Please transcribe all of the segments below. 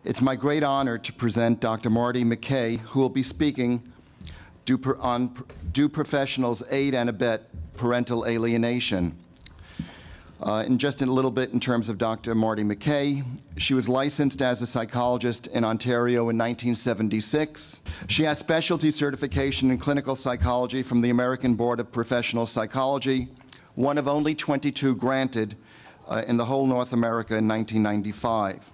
It's my great honor to present Dr. Marty McKay, who will be speaking on Do Professionals Aid and Abet Parental Alienation? In just a little bit in terms of Dr. Marty McKay, she was licensed as a psychologist in Ontario in 1976. She has specialty certification in clinical psychology from the American Board of Professional Psychology, one of only 22 granted in the whole North America in 1995.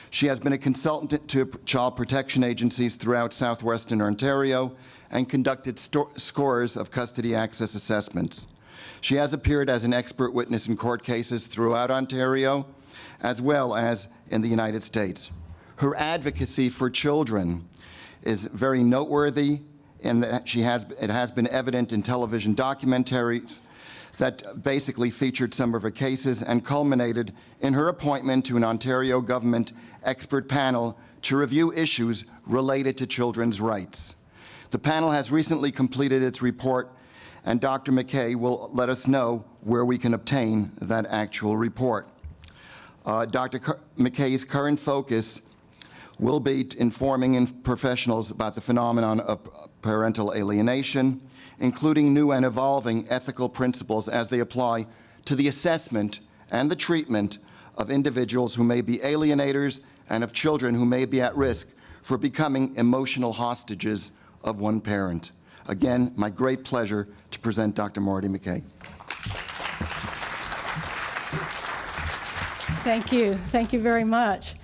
She has been a consultant to child protection agencies throughout southwestern Ontario and conducted scores of custody access assessments. She has appeared as an expert witness in court cases throughout Ontario, as well as in the United States. Her advocacy for children is very noteworthy in that it has been evident in television documentaries that basically featured some of her cases and culminated in her appointment to an Ontario government expert panel to review issues related to children's rights. The panel has recently completed its report, and Dr. McKay will let us know where we can obtain that actual report. Dr. McKay's current focus will be informing professionals about the phenomenon of parental alienation, including new and evolving ethical principles as they apply to the assessment and the treatment of individuals who may be alienators and of children who may be at risk for becoming emotional hostages of one parent. Again, my great pleasure to present Dr. Marty McKay. Thank you. Thank you very much.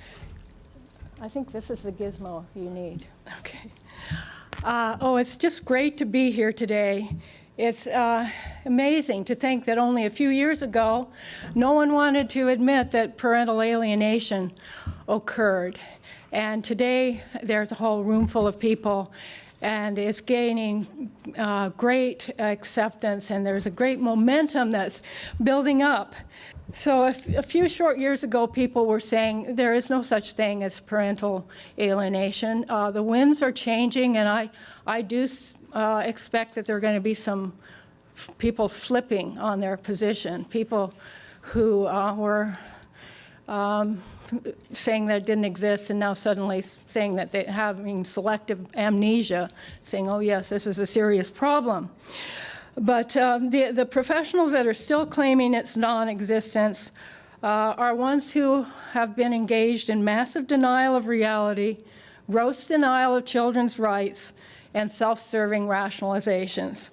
I think this is the gizmo you need. Okay. It's just great to be here today. It's amazing to think that only a few years ago, no one wanted to admit that parental alienation occurred. And today, there's a whole room full of people, and it's gaining great acceptance, and there's a great momentum that's building up. So a few short years ago, people were saying there is no such thing as parental alienation. The winds are changing, and I do expect that there are going to be some people flipping on their position, people who were saying that it didn't exist and now suddenly saying that they're having selective amnesia, saying, oh yes, this is a serious problem. But the professionals that are still claiming its non-existence are ones who have been engaged in massive denial of reality, gross denial of children's rights, and self-serving rationalizations.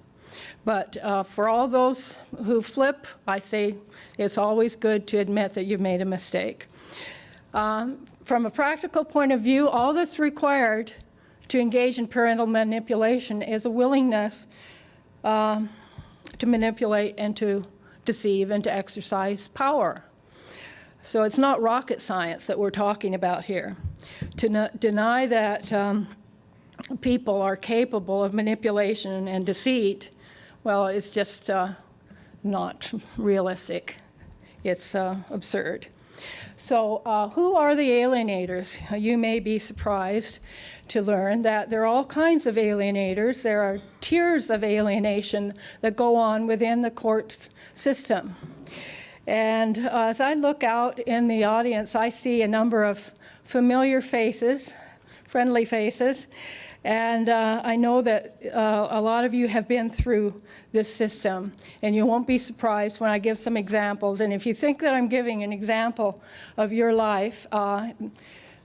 But for all those who flip, I say it's always good to admit that you've made a mistake. From a practical point of view, all that's required to engage in parental manipulation is a willingness to manipulate and to deceive and to exercise power. So it's not rocket science that we're talking about here. To deny that people are capable of manipulation and deceit, well, it's just not realistic. It's absurd. So who are the alienators? You may be surprised to learn that there are all kinds of alienators. There are tiers of alienation that go on within the court system. And as I look out in the audience, I see a number of familiar faces, friendly faces, and I know that a lot of you have been through this system, and you won't be surprised when I give some examples. And if you think that I'm giving an example of your life,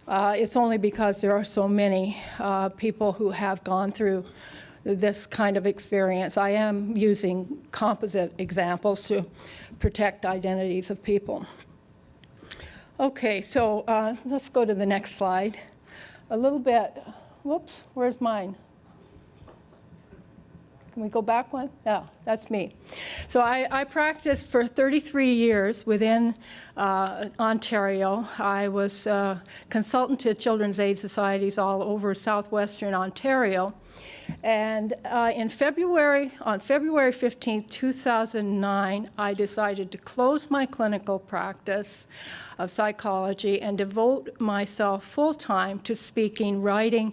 it's only because there are so many people who have gone through this kind of experience. I am using composite examples to protect identities of people. Okay, so let's go to the next slide. A little bit, whoops, where's mine? Can we go back one? Yeah, that's me. So I practiced for 33 years within Ontario. I was a consultant to children's aid societies all over southwestern Ontario. And on February 15, 2009, I decided to close my clinical practice of psychology and devote myself full-time to speaking, writing,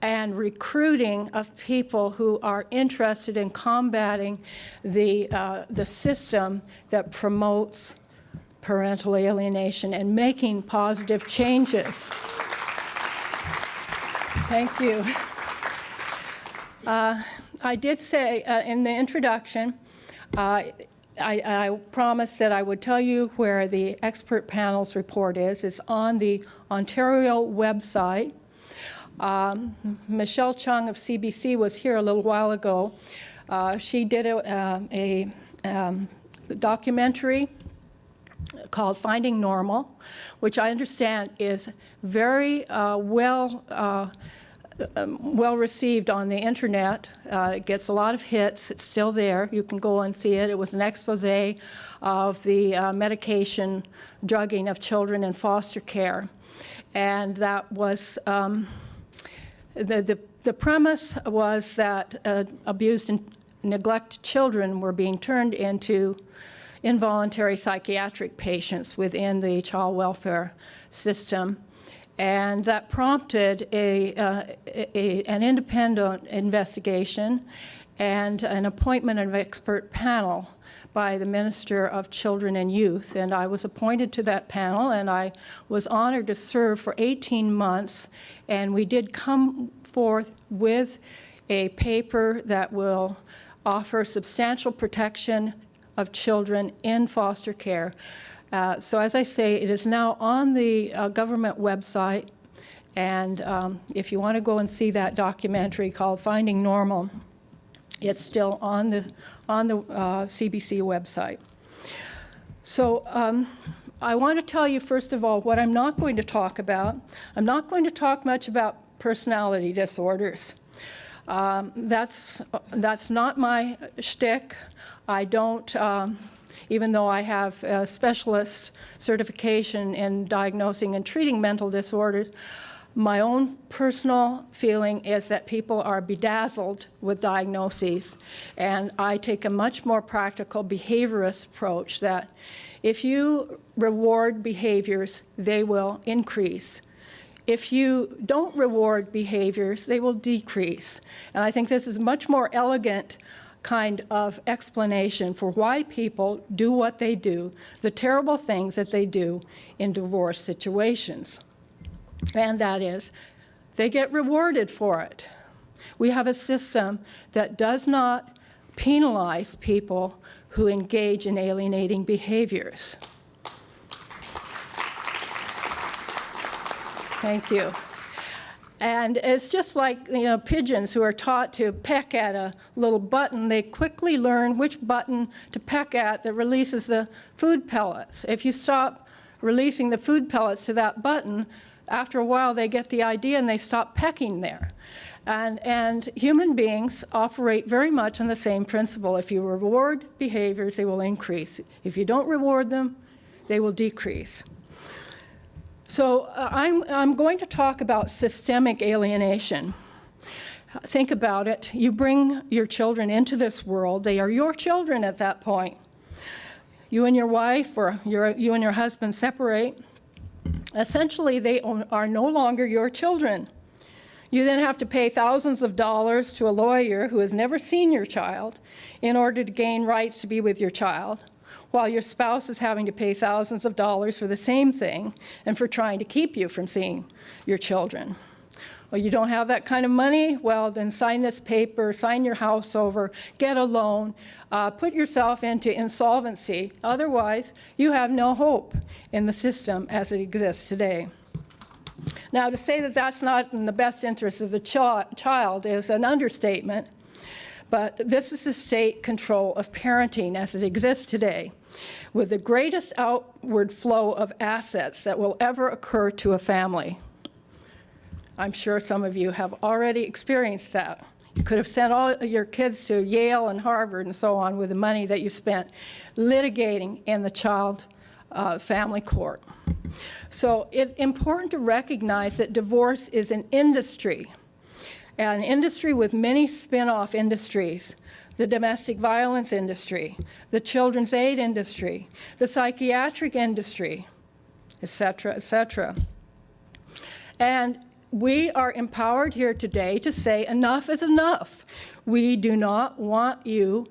and recruiting of people who are interested in combating the system that promotes parental alienation and making positive changes. Thank you. I did say in the introduction, I promised that I would tell you where the expert panel's report is. It's on the Ontario website. Michelle Chung of CBC was here a little while ago. She did a documentary called Finding Normal, which I understand is very well received on the internet. It gets a lot of hits. It's still there. You can go and see it. It was an expose of the medication drugging of children in foster care. And that was, the premise was that abused and neglected children were being turned into involuntary psychiatric patients within the child welfare system. And that prompted an independent investigation and an appointment of an expert panel by the Minister of Children and Youth. And I was appointed to that panel, and I was honored to serve for 18 months. And we did come forth with a paper that will offer substantial protection of children in foster care. So as I say, it is now on the government website, and if you want to go and see that documentary called Finding Normal, it's still on the CBC website. So I want to tell you, first of all, what I'm not going to talk about. I'm not going to talk much about personality disorders. That's not my shtick. I don't, even though I have a specialist certification in diagnosing and treating mental disorders, my own personal feeling is that people are bedazzled with diagnoses, and I take a much more practical behaviorist approach that if you reward behaviors, they will increase. If you don't reward behaviors, they will decrease. And I think this is a much more elegant kind of explanation for why people do what they do, the terrible things that they do in divorce situations. And that is, they get rewarded for it. We have a system that does not penalize people who engage in alienating behaviors. Thank you. And it's just like, pigeons who are taught to peck at a little button. They quickly learn which button to peck at that releases the food pellets. If you stop releasing the food pellets to that button, after a while they get the idea and they stop pecking there. And human beings operate very much on the same principle. If you reward behaviors, they will increase. If you don't reward them, they will decrease. So I'm going to talk about systemic alienation. Think about it. You bring your children into this world. They are your children at that point. You and your wife or you and your husband separate. Essentially, they are no longer your children. You then have to pay thousands of dollars to a lawyer who has never seen your child in order to gain rights to be with your child, while your spouse is having to pay thousands of dollars for the same thing and for trying to keep you from seeing your children. Well, you don't have that kind of money? Well, then sign this paper, sign your house over, get a loan, put yourself into insolvency. Otherwise, you have no hope in the system as it exists today. Now, to say that that's not in the best interest of the child is an understatement. But this is the state control of parenting as it exists today, with the greatest outward flow of assets that will ever occur to a family. I'm sure some of you have already experienced that. You could have sent all your kids to Yale and Harvard and so on with the money that you spent litigating in the child family court. So it's important to recognize that divorce is an industry. An industry with many spin-off industries, the domestic violence industry, the children's aid industry, the psychiatric industry, et cetera, et cetera. And we are empowered here today to say enough is enough. We do not want you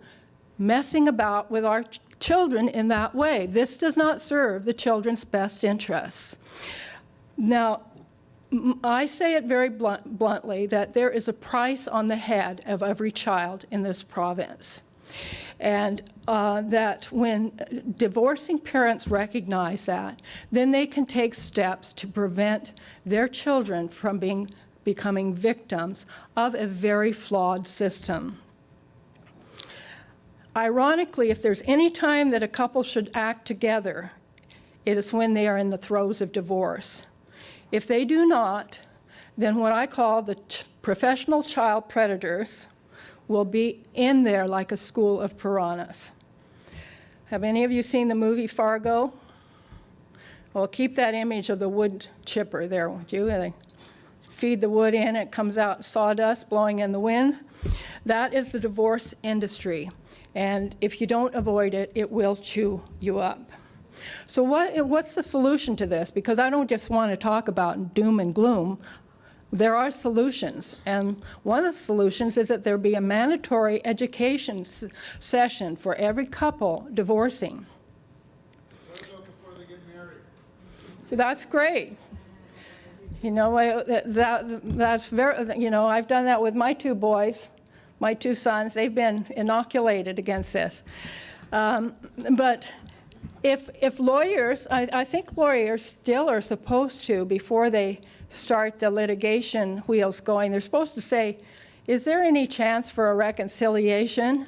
messing about with our children in that way. This does not serve the children's best interests. Now, I say it very bluntly that there is a price on the head of every child in this province. And that when divorcing parents recognize that, then they can take steps to prevent their children from becoming victims of a very flawed system. Ironically, if there's any time that a couple should act together, it is when they are in the throes of divorce. If they do not, then what I call the professional child predators will be in there like a school of piranhas. Have any of you seen the movie Fargo? Well, keep that image of the wood chipper there, would you? They feed the wood in, it comes out sawdust blowing in the wind. That is the divorce industry. And if you don't avoid it, it will chew you up. So what's the solution to this? Because I don't just want to talk about doom and gloom. There are solutions, and one of the solutions is that there be a mandatory education session for every couple divorcing. What about before they get married? That's great. You know, that's very, you know, I've done that with my two boys, my two sons. They've been inoculated against this. But if lawyers, I think lawyers still are supposed to, before they start the litigation wheels going, they're supposed to say, is there any chance for a reconciliation?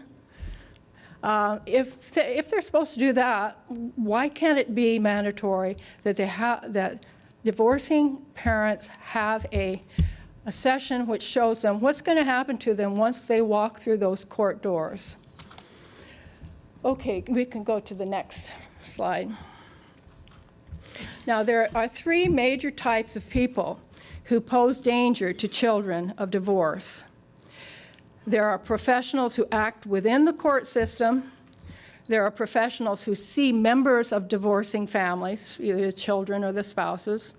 If they're supposed to do that, why can't it be mandatory that that divorcing parents have a session which shows them what's going to happen to them once they walk through those court doors? Okay, we can go to the next slide. Now, there are three major types of people who pose danger to children of divorce. There are professionals who act within the court system. There are professionals who see members of divorcing families, either the children or the spouses.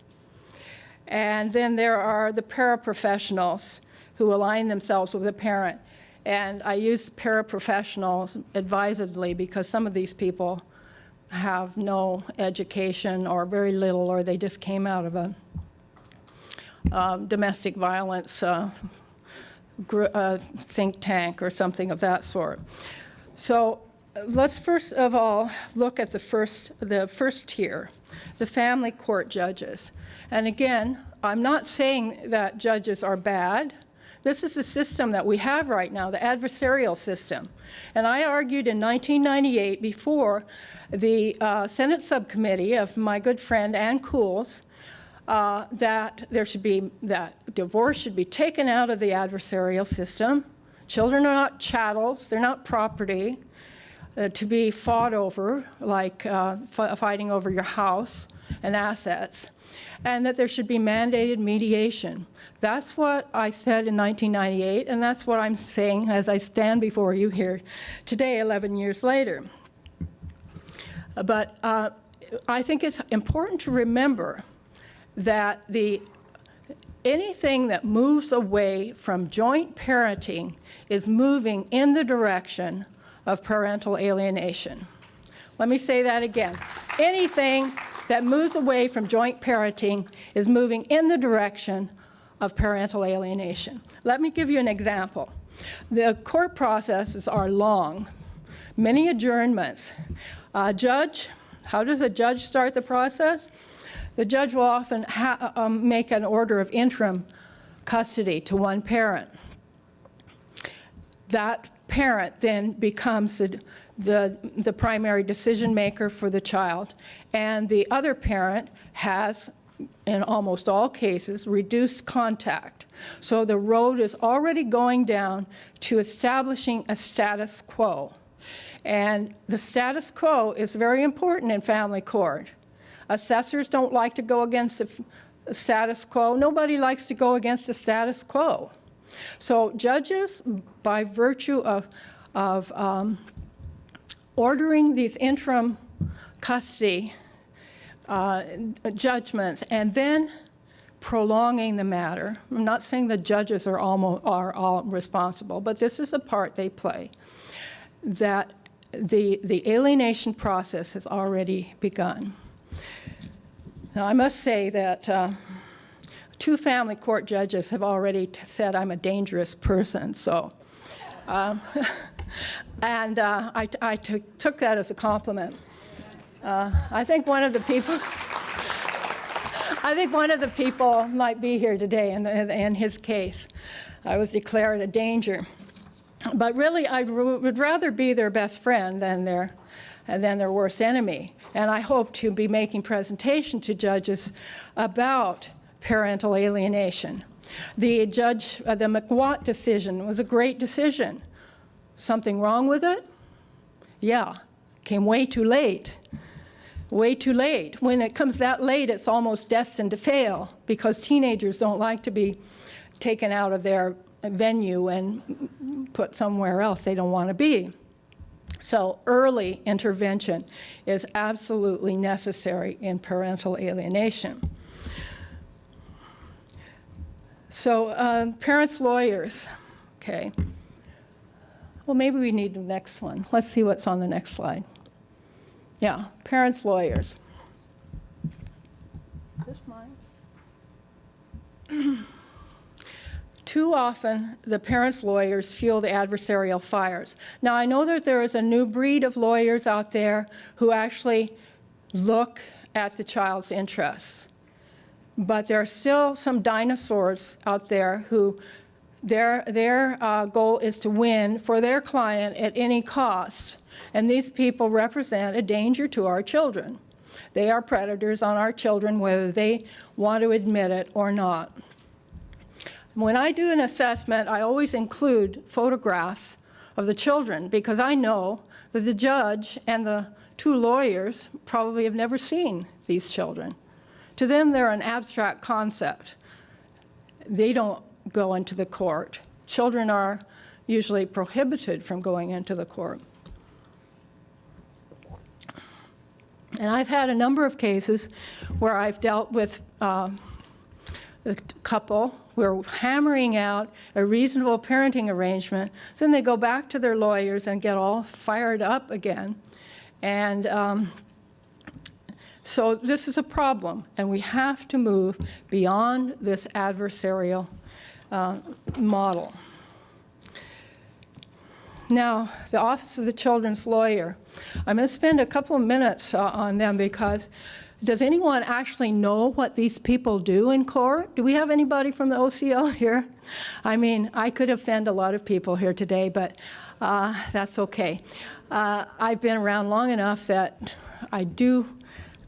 And then there are the paraprofessionals who align themselves with the parent. And I use paraprofessionals advisedly because some of these people have no education or very little, or they just came out of a domestic violence think tank or something of that sort. So let's first of all look at the first tier, the family court judges. And again, I'm not saying that judges are bad. This is the system that we have right now, the adversarial system. And I argued in 1998 before the Senate subcommittee of my good friend Ann Cools that divorce should be taken out of the adversarial system. Children are not chattels, they're not property to be fought over, like fighting over your house and assets, and that there should be mandated mediation. That's what I said in 1998, and that's what I'm saying as I stand before you here today, 11 years later. But I think it's important to remember that anything that moves away from joint parenting is moving in the direction of parental alienation. Let me say that again. Anything that moves away from joint parenting is moving in the direction of parental alienation. Let me give you an example. The court processes are long, many adjournments. Judge, how does a judge start the process? The judge will often make an order of interim custody to one parent. That parent then becomes the primary decision maker for the child, and the other parent has, in almost all cases, reduced contact. So the road is already going down to establishing a status quo. And the status quo is very important in family court. Assessors don't like to go against the status quo. Nobody likes to go against the status quo. So judges, by virtue of ordering these interim custody judgments and then prolonging the matter, I'm not saying the judges are all responsible, but this is the part they play, that the alienation process has already begun. Now, I must say that 2 family court judges have already said I'm a dangerous person, so. And I took that as a compliment. I think one of the people might be here today in his case. I was declared a danger. But really, I would rather be their best friend than their worst enemy. And I hope to be making presentation to judges about parental alienation. The McWatt decision was a great decision. Something wrong with it? Yeah, came way too late. Way too late. When it comes that late, it's almost destined to fail because teenagers don't like to be taken out of their venue and put somewhere else they don't want to be. So early intervention is absolutely necessary in parental alienation. So parents' lawyers, okay. Well, maybe we need the next one. Let's see what's on the next slide. Yeah, parents' lawyers. Is this mine? Too often, the parents' lawyers fuel the adversarial fires. Now, I know that there is a new breed of lawyers out there who actually look at the child's interests. But there are still some dinosaurs out there who their goal is to win for their client at any cost. And these people represent a danger to our children. They are predators on our children, whether they want to admit it or not. When I do an assessment, I always include photographs of the children because I know that the judge and the 2 lawyers probably have never seen these children. To them, they're an abstract concept. They don't go into the court. Children are usually prohibited from going into the court. And I've had a number of cases where I've dealt with a couple. We're hammering out a reasonable parenting arrangement. Then they go back to their lawyers and get all fired up again. And so this is a problem, and we have to move beyond this adversarial model. Now, the Office of the Children's Lawyer. I'm going to spend a couple of minutes on them because does anyone actually know what these people do in court? Do we have anybody from the OCL here? I mean, I could offend a lot of people here today, but that's okay. I've been around long enough that I do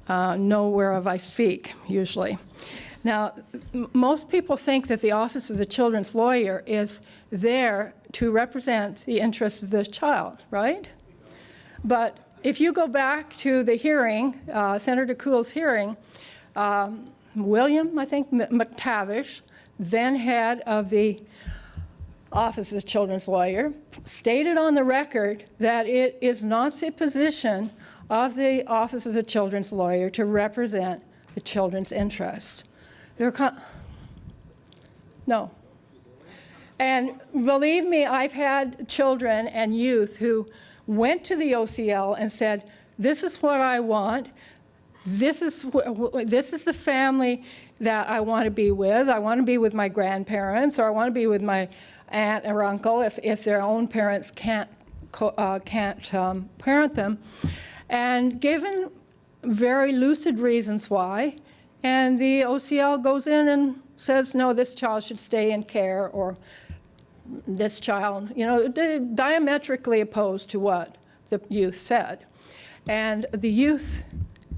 know whereof I speak, usually. Now, most people think that the Office of the Children's Lawyer is there to represent the interests of the child, right? But if you go back to the hearing, Senator Kuhl's hearing, William, I think, McTavish, then head of the Office of the Children's Lawyer, stated on the record that it is not the position of the Office of the Children's Lawyer to represent the children's interest. No. And believe me, I've had children and youth who went to the OCL and said, this is what I want. This is the family that I want to be with. I want to be with my grandparents, or I want to be with my aunt or uncle if their own parents can't parent them. And given very lucid reasons why, and the OCL goes in and says, no, this child should stay in care, or this child, diametrically opposed to what the youth said. And the youth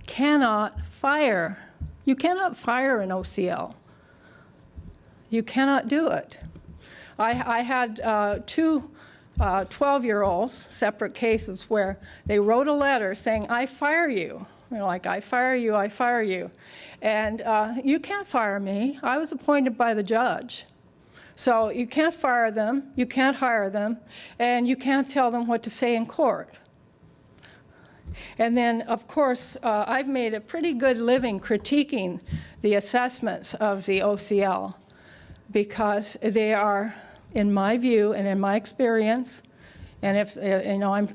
cannot fire. You cannot fire an OCL. You cannot do it. I had 2 12-year-olds, separate cases, where they wrote a letter saying, I fire you. Like, I fire you, I fire you. And you can't fire me. I was appointed by the judge. So you can't fire them, you can't hire them, and you can't tell them what to say in court. And then, of course, I've made a pretty good living critiquing the assessments of the OCL because they are, in my view and in my experience, and if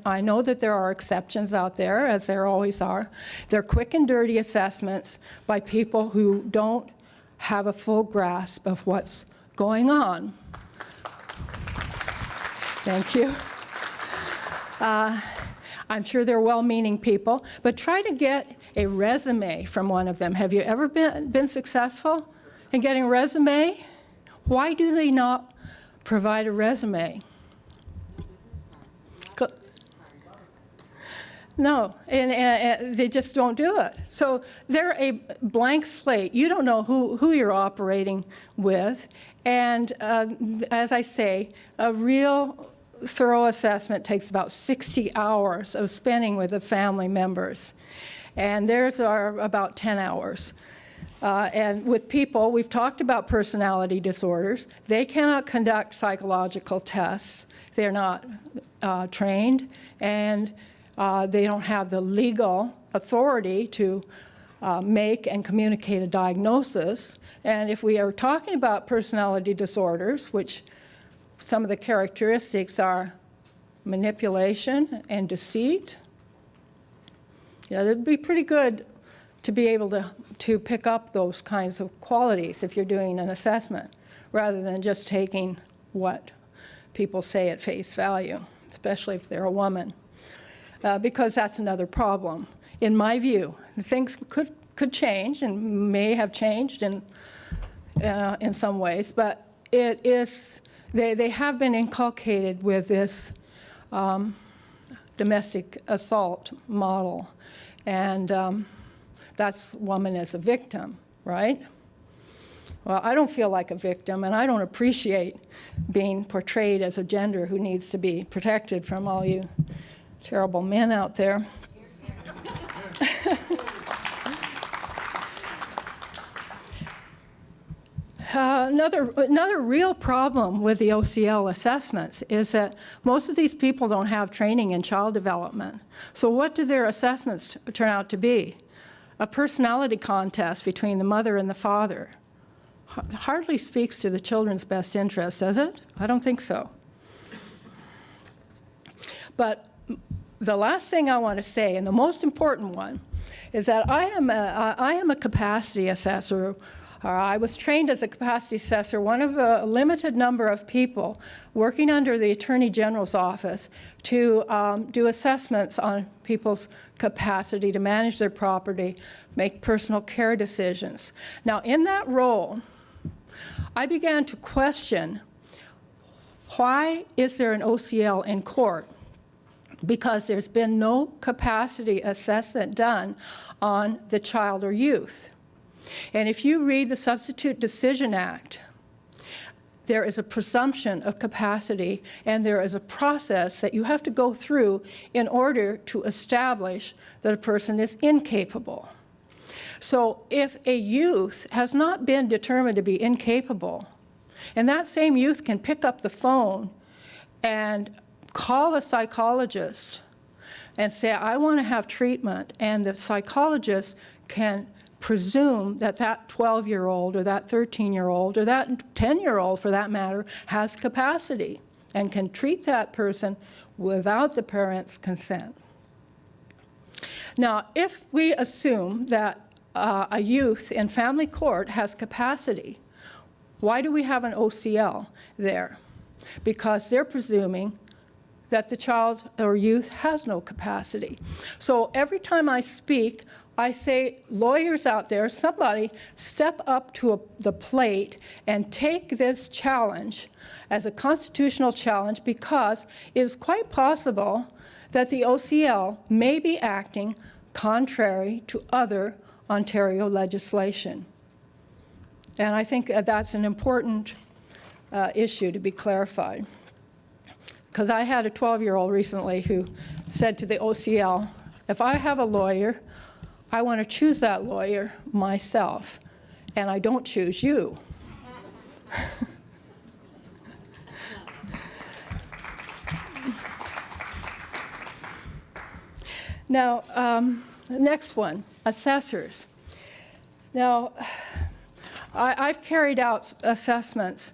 I know that there are exceptions out there, as there always are, they're quick and dirty assessments by people who don't have a full grasp of what's going on. Thank you. I'm sure they're well-meaning people, but try to get a resume from one of them. Have you ever been successful in getting a resume? Why do they not provide a resume? No, and they just don't do it. So they're a blank slate. You don't know who you're operating with. And as I say, a real thorough assessment takes about 60 hours of spending with the family members. And theirs are about 10 hours. And with people, we've talked about personality disorders. They cannot conduct psychological tests. They're not trained, and they don't have the legal authority to make and communicate a diagnosis. And if we are talking about personality disorders, which some of the characteristics are manipulation and deceit, it'd be pretty good to be able to pick up those kinds of qualities if you're doing an assessment, rather than just taking what people say at face value, especially if they're a woman. Because that's another problem. In my view, things could change and may have changed in some ways, but it is, they have been inculcated with this domestic assault model, and that's woman as a victim, right? Well, I don't feel like a victim, and I don't appreciate being portrayed as a gender who needs to be protected from all you terrible men out there. Another real problem with the OCL assessments is that most of these people don't have training in child development. So what do their assessments turn out to be? A personality contest between the mother and the father. Hardly speaks to the children's best interest, does it? I don't think so. But the last thing I want to say, and the most important one, is that I am a capacity assessor. I was trained as a capacity assessor, one of a limited number of people working under the Attorney General's office to do assessments on people's capacity to manage their property, make personal care decisions. Now, in that role, I began to question, why is there an OCL in court? Because there's been no capacity assessment done on the child or youth. And if you read the Substitute Decision Act, there is a presumption of capacity, and there is a process that you have to go through in order to establish that a person is incapable. So if a youth has not been determined to be incapable, and that same youth can pick up the phone and call a psychologist and say, I want to have treatment, and the psychologist can presume that that 12-year-old or that 13-year-old or that 10-year-old, for that matter, has capacity and can treat that person without the parent's consent. Now, if we assume that a youth in family court has capacity, why do we have an OCL there? Because they're presuming that the child or youth has no capacity. So every time I speak, I say, lawyers out there, somebody step up to the plate and take this challenge as a constitutional challenge, because it is quite possible that the OCL may be acting contrary to other Ontario legislation. And I think that's an important issue to be clarified. Because I had a 12-year-old recently who said to the OCL, if I have a lawyer, I want to choose that lawyer myself, and I don't choose you. Now, the next one, assessors. Now, I've carried out assessments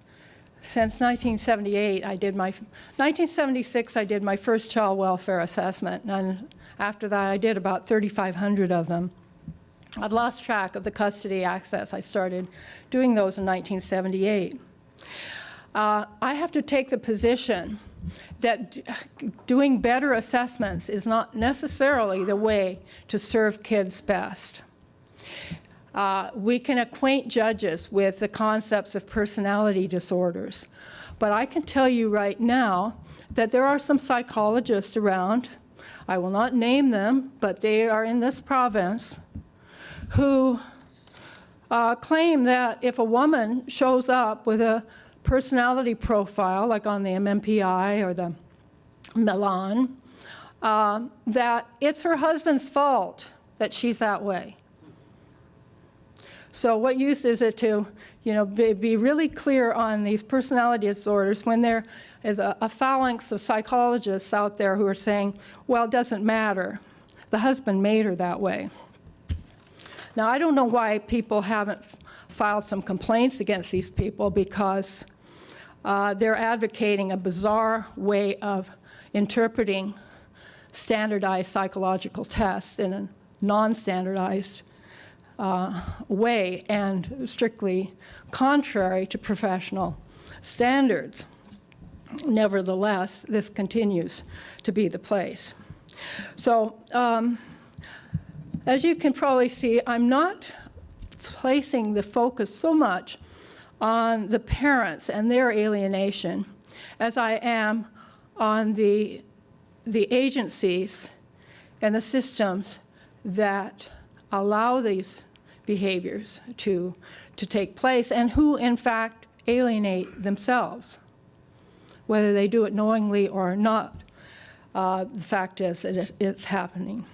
since 1978. 1976, I did my first child welfare assessment, and after that, I did about 3,500 of them. I've lost track of the custody access. I started doing those in 1978. I have to take the position that doing better assessments is not necessarily the way to serve kids best. We can acquaint judges with the concepts of personality disorders, but I can tell you right now that there are some psychologists around, I will not name them, but they are in this province, who claim that if a woman shows up with a personality profile, like on the MMPI or the Milan, that it's her husband's fault that she's that way. So what use is it to, be really clear on these personality disorders when there is a phalanx of psychologists out there who are saying, well, it doesn't matter. The husband made her that way. Now, I don't know why people haven't filed some complaints against these people, because they're advocating a bizarre way of interpreting standardized psychological tests in a non-standardized way and strictly contrary to professional standards. Nevertheless, this continues to be the place. So, as you can probably see, I'm not placing the focus so much on the parents and their alienation as I am on the agencies and the systems that allow these behaviors to take place, and who in fact alienate themselves, whether they do it knowingly or not. The fact is that it's happening.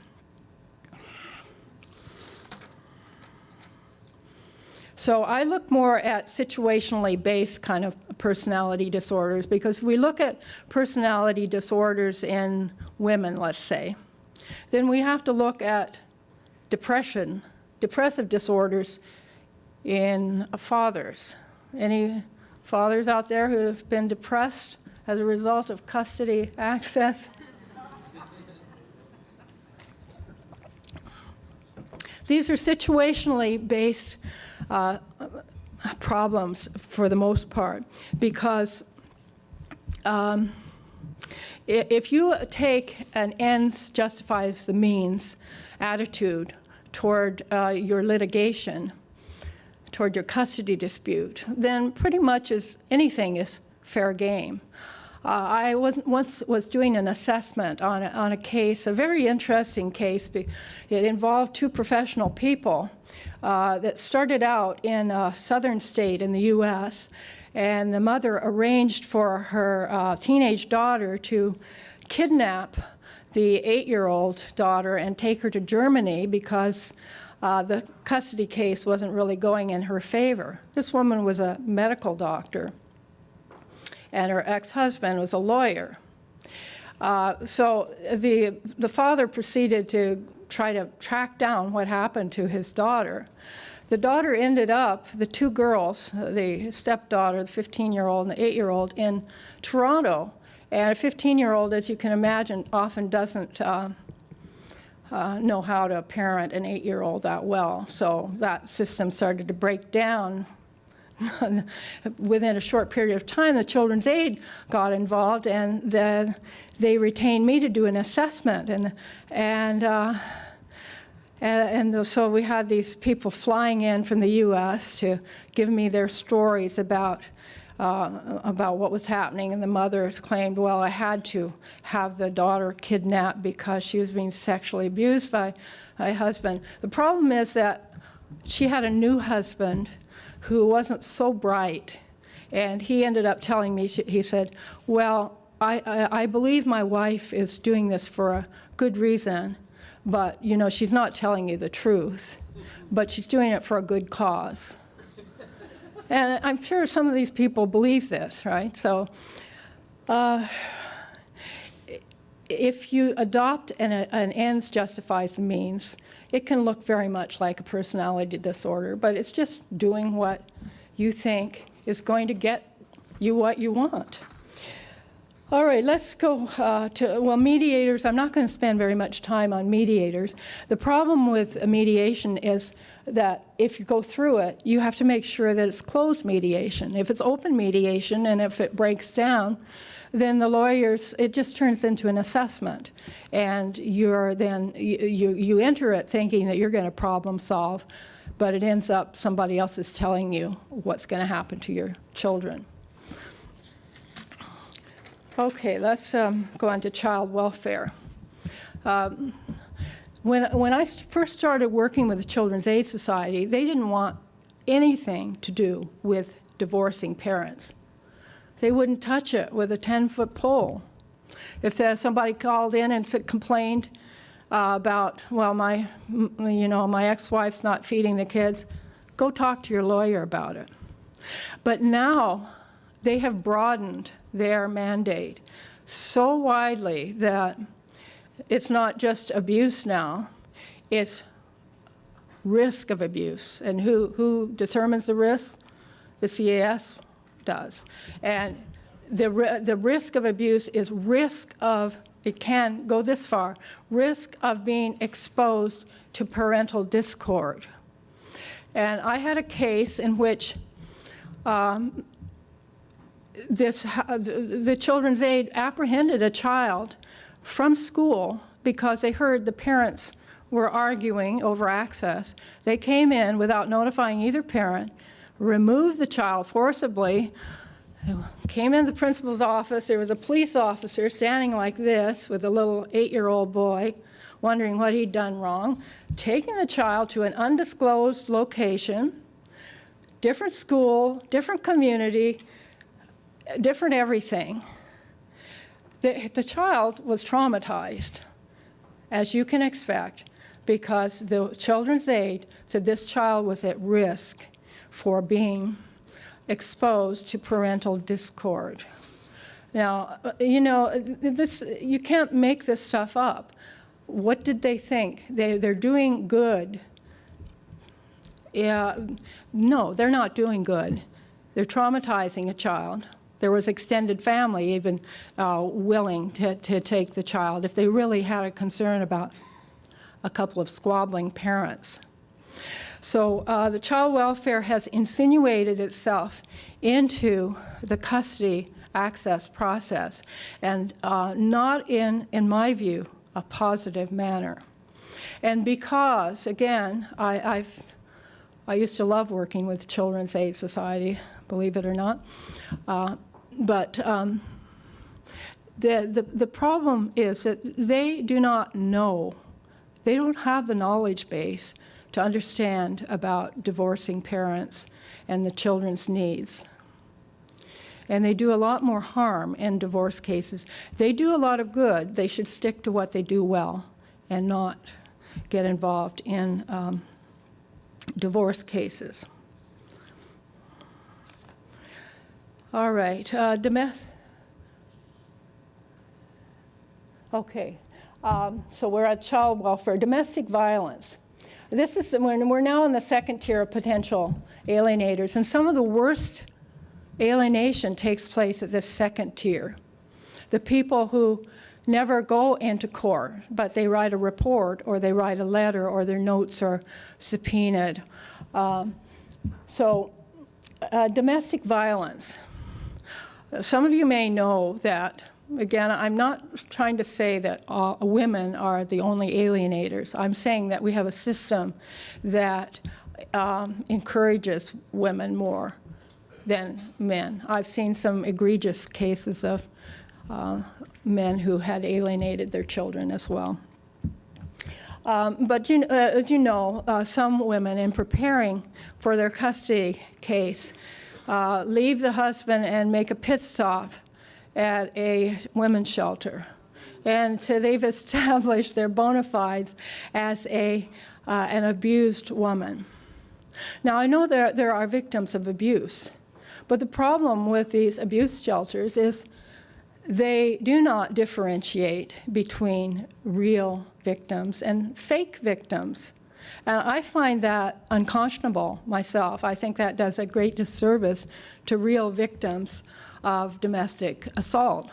So I look more at situationally based kind of personality disorders, because if we look at personality disorders in women, let's say, then we have to look at depressive disorders in fathers. Any fathers out there who have been depressed as a result of custody access? These are situationally based problems for the most part, because if you take an ends justifies the means attitude toward your litigation, toward your custody dispute, then pretty much anything is fair game. I once was doing an assessment on a case, a very interesting case. It involved two professional people that started out in a southern state in the U.S., and the mother arranged for her teenage daughter to kidnap the 8-year-old daughter and take her to Germany because the custody case wasn't really going in her favor. This woman was a medical doctor, and her ex-husband was a lawyer. So the father proceeded to try to track down what happened to his daughter. The daughter ended up, the two girls, the stepdaughter, the 15-year-old and the 8-year-old, in Toronto. And a 15-year-old, as you can imagine, often doesn't know how to parent an 8-year-old that well. So that system started to break down. Within a short period of time, the Children's Aid got involved, and they retained me to do an assessment. And so we had these people flying in from the U.S. to give me their stories about what was happening, and the mother claimed, well, I had to have the daughter kidnapped because she was being sexually abused by my husband. The problem is that she had a new husband who wasn't so bright, and he ended up telling me, he said, well, I believe my wife is doing this for a good reason, but she's not telling you the truth, but she's doing it for a good cause. And I'm sure some of these people believe this, right? So if you adopt an ends justifies the means, it can look very much like a personality disorder, but it's just doing what you think is going to get you what you want. All right, let's go to mediators. I'm not going to spend very much time on mediators. The problem with mediation is that if you go through it, you have to make sure that it's closed mediation. If it's open mediation and if it breaks down, then the lawyers, it just turns into an assessment. And you're then, you enter it thinking that you're going to problem solve, but it ends up somebody else is telling you what's going to happen to your children. Okay, let's go on to child welfare. When I first started working with the Children's Aid Society, they didn't want anything to do with divorcing parents. They wouldn't touch it with a 10-foot pole. If somebody called in and complained about, well, my ex-wife's not feeding the kids, go talk to your lawyer about it. But now they have broadened their mandate so widely that it's not just abuse now, it's risk of abuse. And who determines the risk? The CAS does. And the risk of abuse is risk of, it can go this far, risk of being exposed to parental discord. And I had a case in which the Children's Aid apprehended a child from school because they heard the parents were arguing over access. They came in without notifying either parent, removed the child forcibly, came in the principal's office. There was a police officer standing like this with a little 8-year-old boy, wondering what he'd done wrong, taking the child to an undisclosed location, different school, different community, different everything. The child was traumatized, as you can expect, because the Children's Aid said this child was at risk for being exposed to parental discord. Now, you can't make this stuff up. What did they think? They're doing good. Yeah, no, they're not doing good. They're traumatizing a child. There was extended family even willing to take the child if they really had a concern about a couple of squabbling parents. So the child welfare has insinuated itself into the custody access process, and not in my view, a positive manner. And because, again, I used to love working with Children's Aid Society, believe it or not. But the problem is that they do not know, they don't have the knowledge base to understand about divorcing parents and the children's needs. And they do a lot more harm in divorce cases. They do a lot of good. They should stick to what they do well and not get involved in divorce cases. All right, okay, so we're at child welfare. Domestic violence. This is when we're now in the second tier of potential alienators, and some of the worst alienation takes place at this second tier. The people who never go into court, but they write a report or they write a letter or their notes are subpoenaed. Domestic violence. Some of you may know that, again, I'm not trying to say that women are the only alienators. I'm saying that we have a system that encourages women more than men. I've seen some egregious cases of men who had alienated their children as well. But as you know, some women, in preparing for their custody case, leave the husband and make a pit stop at a women's shelter. And so they've established their bona fides as an abused woman. Now, I know there are victims of abuse, but the problem with these abuse shelters is they do not differentiate between real victims and fake victims. And I find that unconscionable myself. I think that does a great disservice to real victims of domestic assault.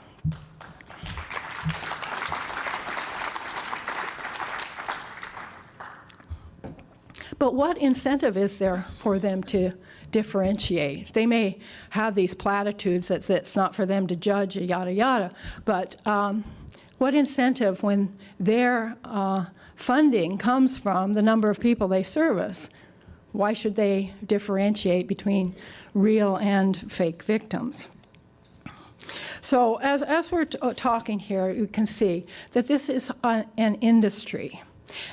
But what incentive is there for them to differentiate? They may have these platitudes that it's not for them to judge, yada, yada, but what incentive when their funding comes from the number of people they service? Why should they differentiate between real and fake victims? So as we're talking here, you can see that this is an industry.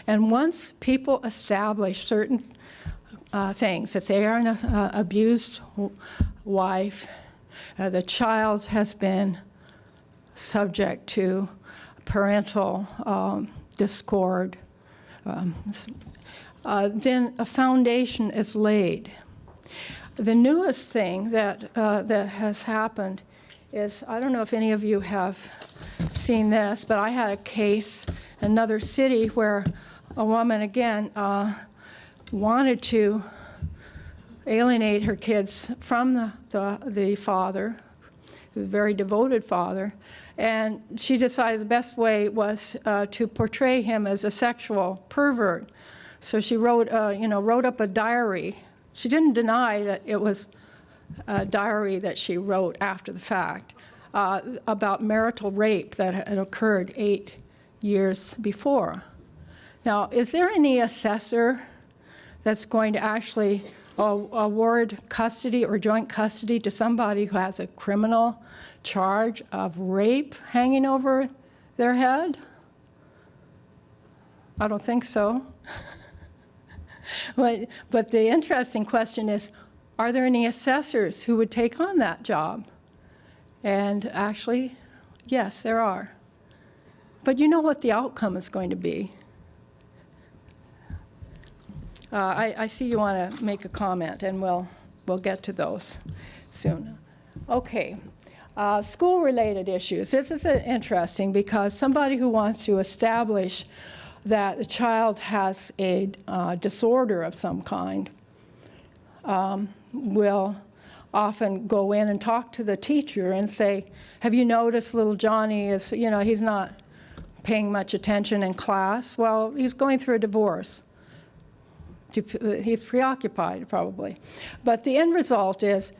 And once people establish certain things, that they are an abused wife, the child has been subject to parental discord, then a foundation is laid. The newest thing that has happened is, I don't know if any of you have seen this, but I had a case in another city where a woman, again, wanted to alienate her kids from the father, a very devoted father, and she decided the best way was to portray him as a sexual pervert. So she wrote up a diary. She didn't deny that it was a diary that she wrote after the fact about marital rape that had occurred 8 years before. Now, is there any assessor that's going to actually award custody or joint custody to somebody who has a criminal charge of rape hanging over their head? I don't think so. But the interesting question is, are there any assessors who would take on that job? And actually, yes, there are. But you know what the outcome is going to be. I see you want to make a comment, and we'll get to those soon. Okay, school-related issues. This is interesting because somebody who wants to establish that the child has a disorder of some kind will often go in and talk to the teacher and say, have you noticed little Johnny is, he's not paying much attention in class? Well, he's going through a divorce. He's preoccupied, probably. But the end result is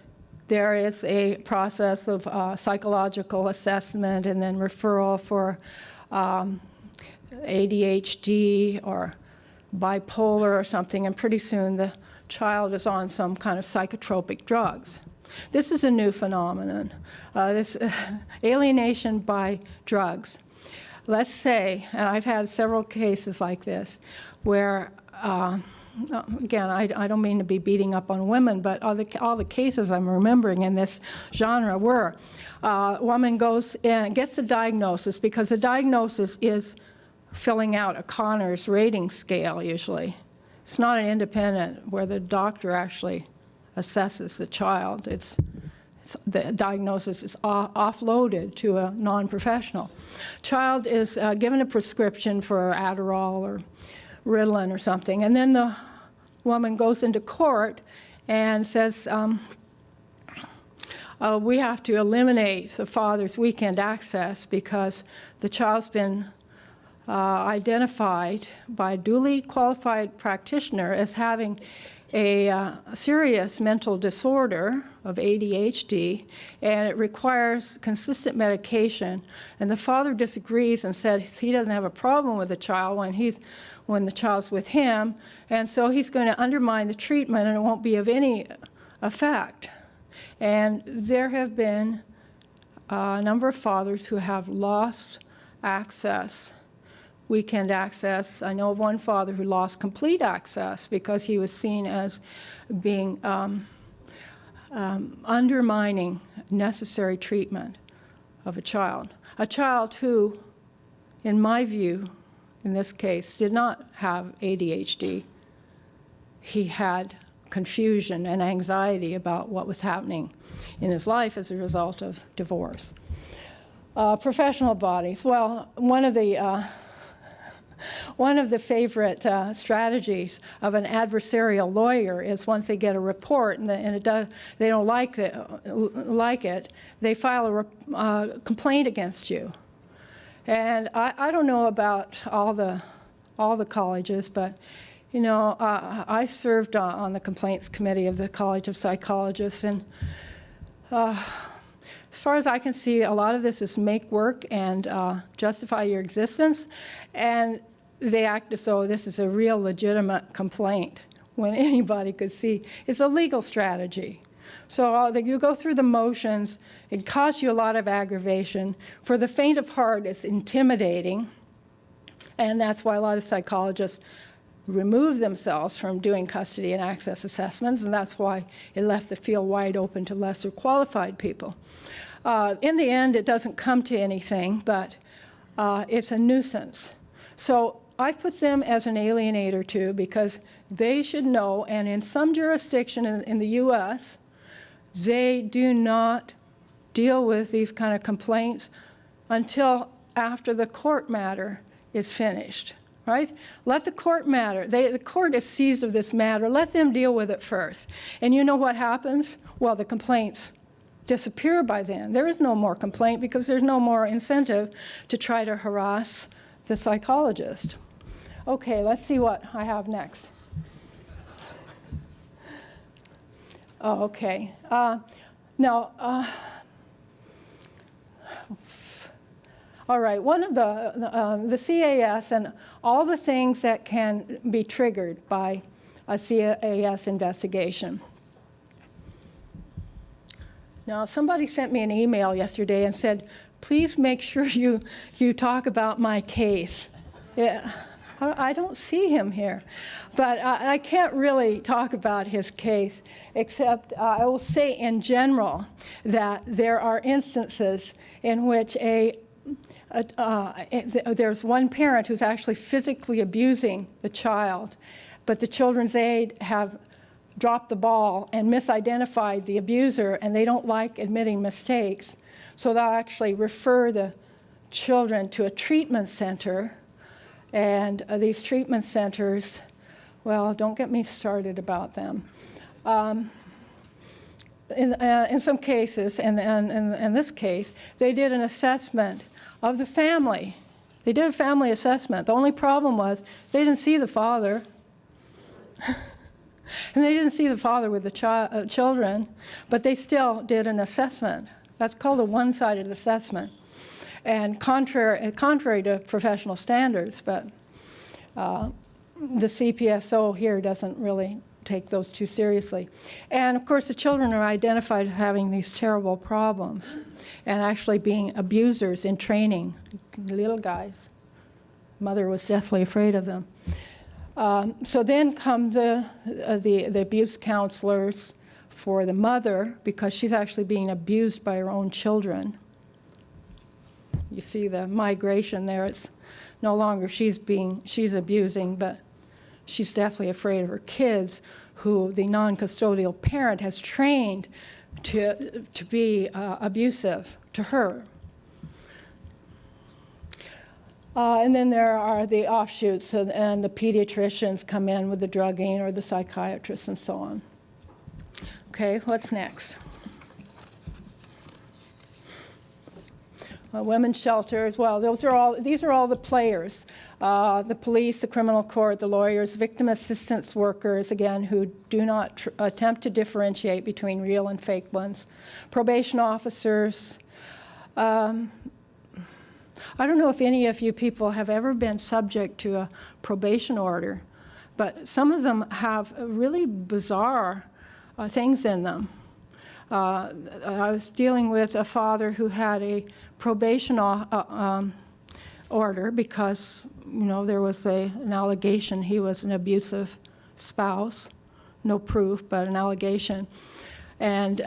there is a process of psychological assessment and then referral for ADHD or bipolar or something, and pretty soon the child is on some kind of psychotropic drugs. This is a new phenomenon, this alienation by drugs. Let's say, and I've had several cases like this, where, again, I don't mean to be beating up on women, but all the cases I'm remembering in this genre were, a woman goes and gets a diagnosis, because the diagnosis is filling out a Connors rating scale, usually. It's not an independent where the doctor actually assesses the child. The diagnosis is offloaded to a non-professional. Child is given a prescription for Adderall or Ritalin or something, and then the woman goes into court and says, we have to eliminate the father's weekend access because the child's been identified by a duly qualified practitioner as having a serious mental disorder of ADHD, and it requires consistent medication. And the father disagrees and says he doesn't have a problem with the child when the child's with him, and so he's going to undermine the treatment and it won't be of any effect. And there have been a number of fathers who have lost access, weekend access. I know of one father who lost complete access because he was seen as being undermining necessary treatment of a child. A child who, in my view, in this case, did not have ADHD. He had confusion and anxiety about what was happening in his life as a result of divorce. Professional bodies. Well, one of the favorite strategies of an adversarial lawyer is once they get a report and they don't like it, they file a complaint against you. And I don't know about all the colleges, but You know, I served on the complaints committee of the College of Psychologists, and as far as I can see, a lot of this is make work and justify your existence, and they act as though this is a real legitimate complaint when anybody could see it's a legal strategy. So you go through the motions, it costs you a lot of aggravation. For the faint of heart, it's intimidating, and that's why a lot of psychologists remove themselves from doing custody and access assessments, and that's why it left the field wide open to lesser qualified people. In the end, it doesn't come to anything, but it's a nuisance. So I put them as an alienator too, because they should know, and in some jurisdiction in the US, they do not deal with these kind of complaints until after the court matter is finished, right? Let the court matter. The court is seized of this matter. Let them deal with it first. And you know what happens? Well, the complaints disappear by then. There is no more complaint because there's no more incentive to try to harass the psychologist. Okay, let's see what I have next. Oh, okay. Now, all right, one of the CAS and all the things that can be triggered by a CAS investigation. Now, somebody sent me an email yesterday and said, please make sure you talk about my case. Yeah. I don't see him here, but I can't really talk about his case, except I will say in general that there are instances in which there's one parent who's actually physically abusing the child, but the children's aid have dropped the ball and misidentified the abuser, and they don't like admitting mistakes, so they'll actually refer the children to a treatment center. And these treatment centers, well, don't get me started about them. In some cases, and in this case, they did an assessment of the family. They did a family assessment. The only problem was they didn't see the father. And they didn't see the father with the children, but they still did an assessment. That's called a one-sided assessment. And contrary to professional standards, but the CPSO here doesn't really take those too seriously. And of course, the children are identified as having these terrible problems and actually being abusers in training, little guys. Mother was deathly afraid of them. So then come the abuse counselors for the mother, because she's actually being abused by her own children. You see the migration there. It's no longer she's abusing, but she's deathly afraid of her kids, who the non-custodial parent has trained to be abusive to her. And then there are the offshoots, and the pediatricians come in with the drugging, or the psychiatrists, and so on. Okay, what's next? Women's shelters, well, these are all the players. The police, the criminal court, the lawyers, victim assistance workers, again, who do not attempt to differentiate between real and fake ones. Probation officers. I don't know if any of you people have ever been subject to a probation order, but some of them have really bizarre things in them. I was dealing with a father who had a probation order because, there was an allegation he was an abusive spouse. No proof, but an allegation. And,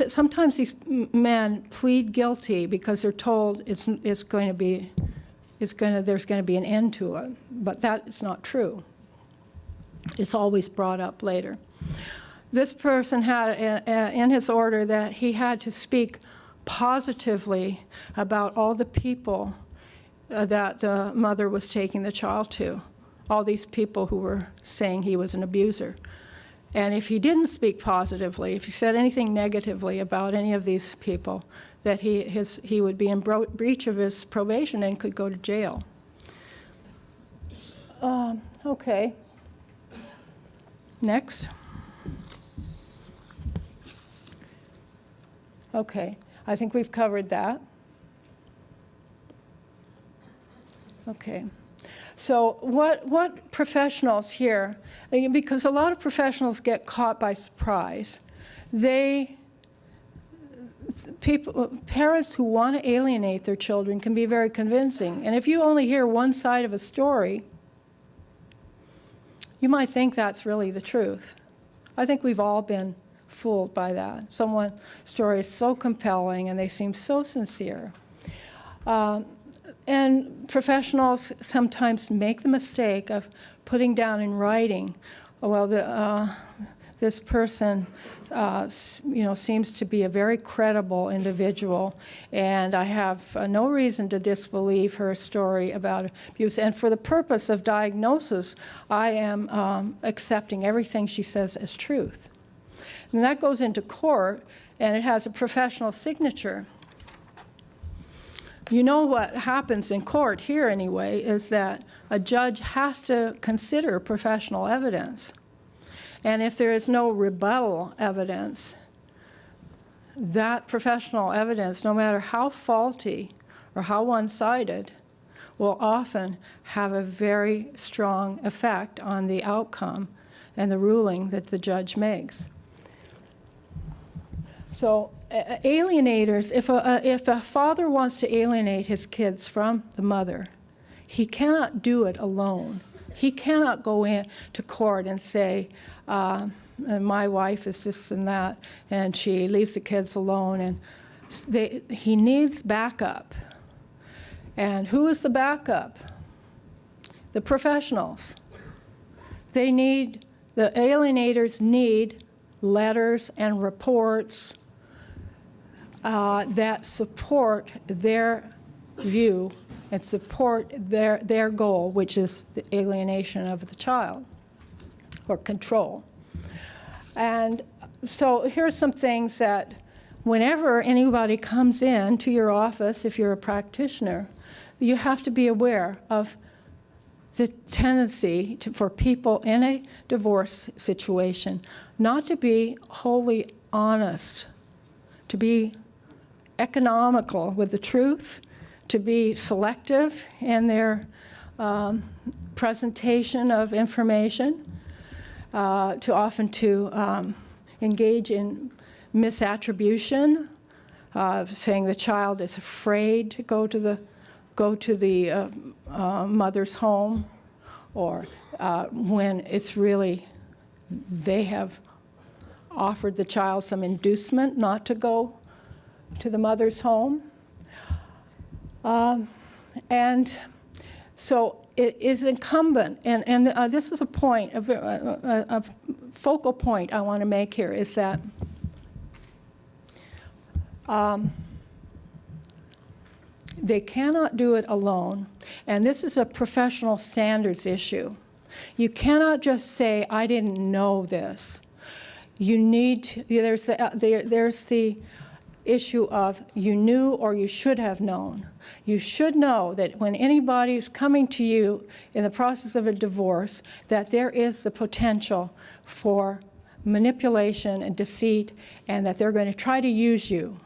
sometimes these men plead guilty because they're told there's going to be an end to it. But that is not true. It's always brought up later. This person had in his order that he had to speak positively about all the people that the mother was taking the child to, all these people who were saying he was an abuser. And if he didn't speak positively, if he said anything negatively about any of these people, that he would be in breach of his probation and could go to jail. Okay. Next. Okay, I think we've covered that. Okay. So what professionals here, because a lot of professionals get caught by surprise. Parents who want to alienate their children can be very convincing. And if you only hear one side of a story, you might think that's really the truth. I think we've all been fooled by that. Someone's story is so compelling and they seem so sincere. And professionals sometimes make the mistake of putting down in writing, well, this person, seems to be a very credible individual, and I have no reason to disbelieve her story about abuse. And for the purpose of diagnosis, I am accepting everything she says as truth. And that goes into court, and it has a professional signature. You know what happens in court here anyway is that a judge has to consider professional evidence. And if there is no rebuttal evidence, that professional evidence, no matter how faulty or how one-sided, will often have a very strong effect on the outcome and the ruling that the judge makes. So alienators, if a father wants to alienate his kids from the mother, he cannot do it alone. He cannot go into court and say, my wife is this and that, and she leaves the kids alone. And he needs backup. And who is the backup? The professionals. The alienators need letters and reports that support their view and support their goal, which is the alienation of the child or control. And so here's some things that whenever anybody comes in to your office, if you're a practitioner, you have to be aware of the tendency for people in a divorce situation not to be wholly honest, to be economical with the truth, to be selective in their presentation of information, to engage in misattribution, saying the child is afraid to go to the mother's home, or when it's really they have offered the child some inducement not to go to the mother's home. And so it is incumbent, and this is a point, a focal point I want to make here, is that they cannot do it alone, and this is a professional standards issue. You cannot just say, I didn't know this. You need to, there's the issue of you knew or you should have known. You should know that when anybody is coming to you in the process of a divorce, that there is the potential for manipulation and deceit, and that they're going to try to use you.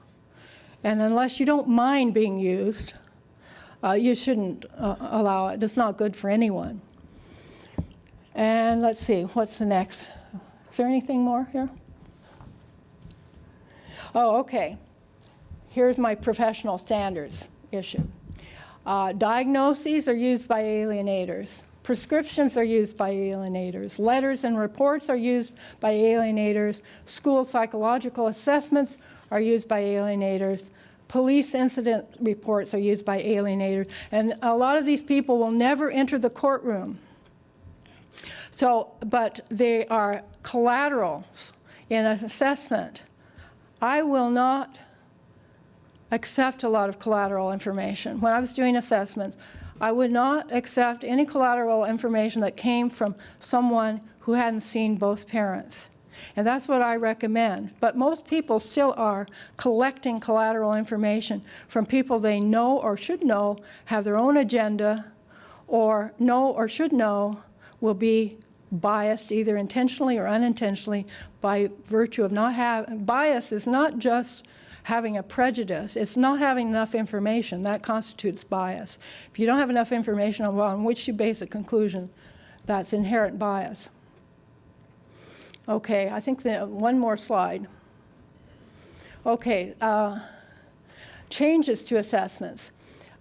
And unless you don't mind being used, you shouldn't allow it. It's not good for anyone. And let's see, what's the next? Is there anything more here? Oh, okay. Here's my professional standards issue. Diagnoses are used by alienators. Prescriptions are used by alienators. Letters and reports are used by alienators. School psychological assessments are used by alienators. Police incident reports are used by alienators. And a lot of these people will never enter the courtroom. So, but they are collaterals in an assessment. I will not accept a lot of collateral information. When I was doing assessments, I would not accept any collateral information that came from someone who hadn't seen both parents. And that's what I recommend. But most people still are collecting collateral information from people they know or should know have their own agenda, or know or should know will be biased, either intentionally or unintentionally, by virtue of not having, bias is not just having a prejudice, it's not having enough information. That constitutes bias. If you don't have enough information on which you base a conclusion, that's inherent bias. Okay, I think one more slide. Okay, changes to assessments.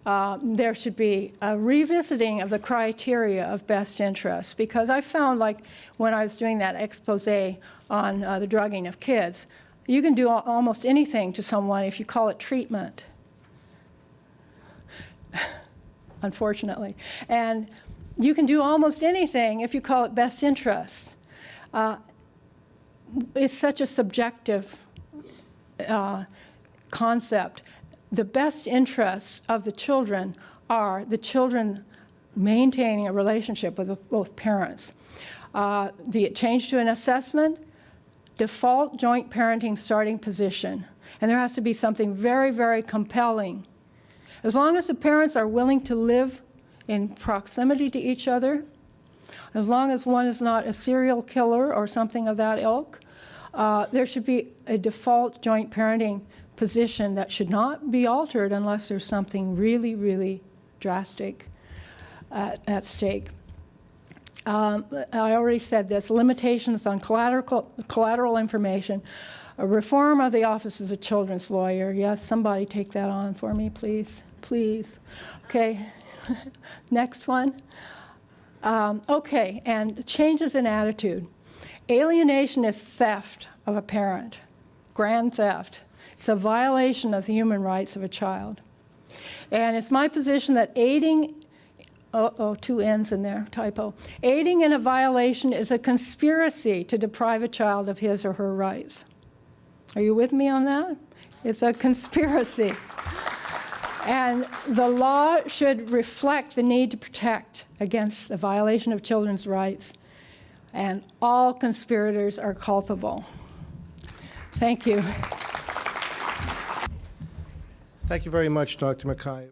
There should be a revisiting of the criteria of best interest, because I found, like when I was doing that expose on the drugging of kids, you can do almost anything to someone if you call it treatment, unfortunately. And you can do almost anything if you call it best interest. It's such a subjective concept. The best interests of the children are the children maintaining a relationship with both parents. The change to an assessment, default joint parenting starting position. And there has to be something very, very compelling. As long as the parents are willing to live in proximity to each other, as long as one is not a serial killer or something of that ilk, there should be a default joint parenting position that should not be altered unless there's something really, really drastic at stake. I already said this, limitations on collateral information, a reform of the Office of the Children's Lawyer. Yes, somebody take that on for me, please, please. Okay, next one. Okay, and changes in attitude. Alienation is theft of a parent, grand theft. It's a violation of the human rights of a child. And it's my position that aiding, two N's in there, typo. Aiding in a violation is a conspiracy to deprive a child of his or her rights. Are you with me on that? It's a conspiracy. And the law should reflect the need to protect against the violation of children's rights. And all conspirators are culpable. Thank you. Thank you very much, Dr. McKay.